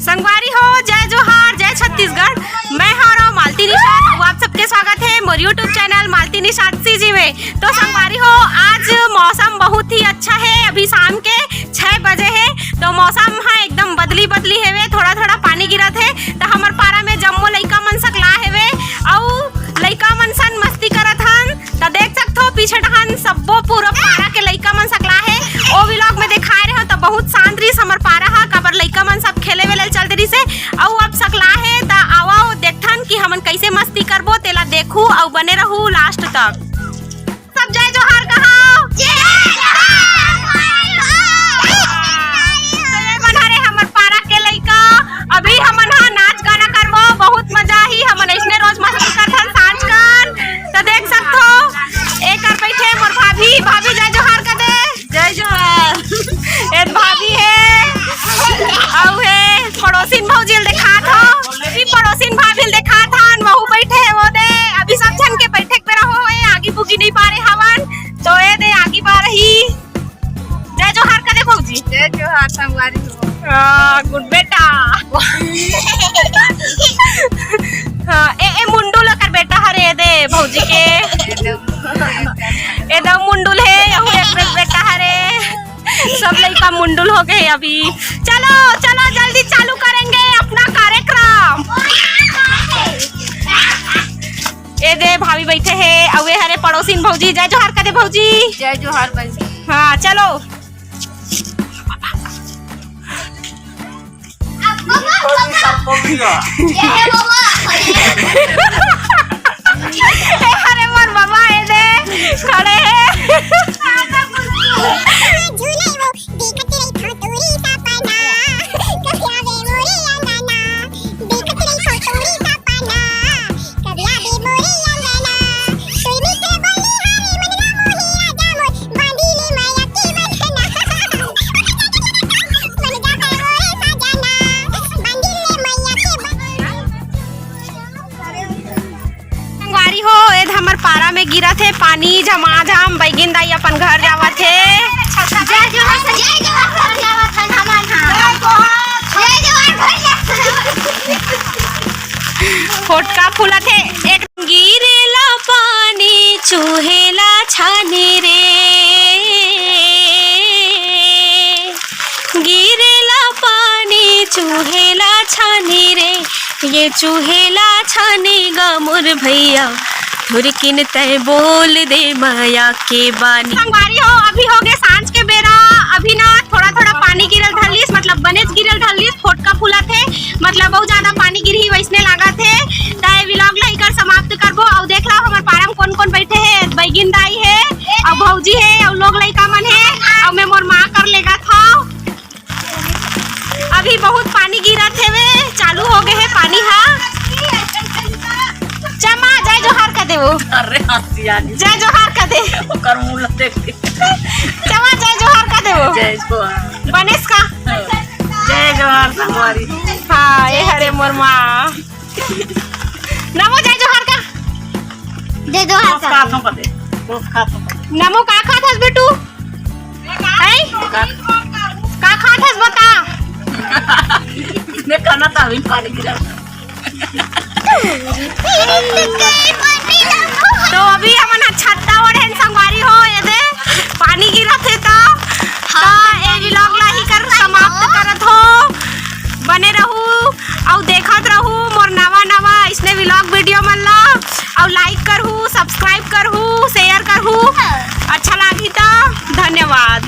संगवारी हो, जय जोहार, जय छत्तीसगढ़। मैं हूँ मालती निषाद, आप सबके स्वागत है मोर यूट्यूब चैनल मालती निषाद सीजी में। तो संगवारी हो, आज मौसम बहुत ही अच्छा है। अभी शाम के 6 बजे है तो मौसम है एकदम बदली बदली है, थोड़ा थोड़ा पानी गिरत है। तो हमार पारा में जम्मो लइका मन सकला है और लइका मन सन मस्ती करत हन। तो देख सकते पीछे डहन सबो पूरा पारा के लइका मन सकला है। ओ व्लॉग में दिखाए रहे तो बहुत शांत रही हमर पारा हा, काबर लइका मन सब खेले वेले चल रही से। और अब सकला है तो आओ देखथन कि हमन कैसे मस्ती करबो, तेला देखू और बने रहू लास्ट तक। सब जय जोहार कहाओ। हमर पारा के लइका अभी हमन हा नाच गाना करबो, बहुत मजा ही। हमन ऐसने रोज मस्ती करथन सांझ कर। तो देख सकथो एक कर बैठे मोर भाभी। भाभी जय जोहार कर दे। जय जोहार। एक भाभी है और है पड़ोसिन भौजी दिखात हो, अभी पड़ोसिन भाभी दिखात हन, वहू बैठे है वो दे। अभी सब जन के बैठक पे रहो है, आगे पुगी नहीं पा रहे हवन तो ये दे आगे पा रही। जय जोहार कर दे भौजी। जय जोहार संगवारी हो। गुड बेटा। हाँ ए मुंडुल कर बेटा हरे दे भौजी के एकदम मुंडुल है। यहू एक बेटा हरे, सब लड़का मुंडुल हो गए। अभी चलो चलो जल्दी चालू करेंगे अपना कार्यक्रम। ए दे भाभी बैठे हैं और ये हरे पड़ोसिन भौजी। जय जोहार कर दे भौजी। जय जोहार बंसी। हाँ चलो अरे मोर बाबा ए दे खड़े हैं। हमर पारा में गिरा थे पानी झमाझम, बैगिन दाई अपन घर जावत है। फोटका फूला थे। एक गिरेला पानी चूहेला छाने रे, गिरेला पानी चूहेला छाने रे, ये चूहेला छाने गा मोर भैया थुरकिन तय बोल दे माया के बानी। संगवारी हो, अभी हो गए सांझ के बेरा। अभी ना थोड़ा थोड़ा पानी गिरल धरलीस, मतलब बनेच गिरल धरलीस, फोटका फूला थे, मतलब बहुत ज्यादा पानी गिरी वैसने लगा थे। ताए व्लॉग ला इकर समाप्त करबो। और देख लो हमारे पारा में कौन कौन बैठे हैं। बैगिन दाई है और भौजी है और लोग लइका मन है और मैं मोर माँ कर लेगा था। अभी बहुत पानी गिरा थे वे, चालू हो गए है पानी। हाँ चमा जय जोहार कर दे वो। अरे हंसियानी जय जोहार कर दे। ओकर मुंह देख के चमा जय जोहार कर दे वो। जय जोहार बनेस का जय जोहार संगवारी। हाँ ये हरे मोर माँ नमो जय जोहार का। जय जोहार का खातो कर दे, बहुत खातो कर दे। नमो का खात हस बेटू है का खात हस बता। ने खाना था अभी पानी गिरा। तो अभी हमन छत्ता ओढ़े संगवारी हो, ये दे पानी गिरा थे तो ए व्लॉग ला ही कर समाप्त करत हो। बने रहू और देखत रहू मोर नवा नवा इसने व्लॉग वीडियो मन ला। और लाइक करहू, सब्सक्राइब करहू, शेयर करहू। अच्छा लगी तो धन्यवाद।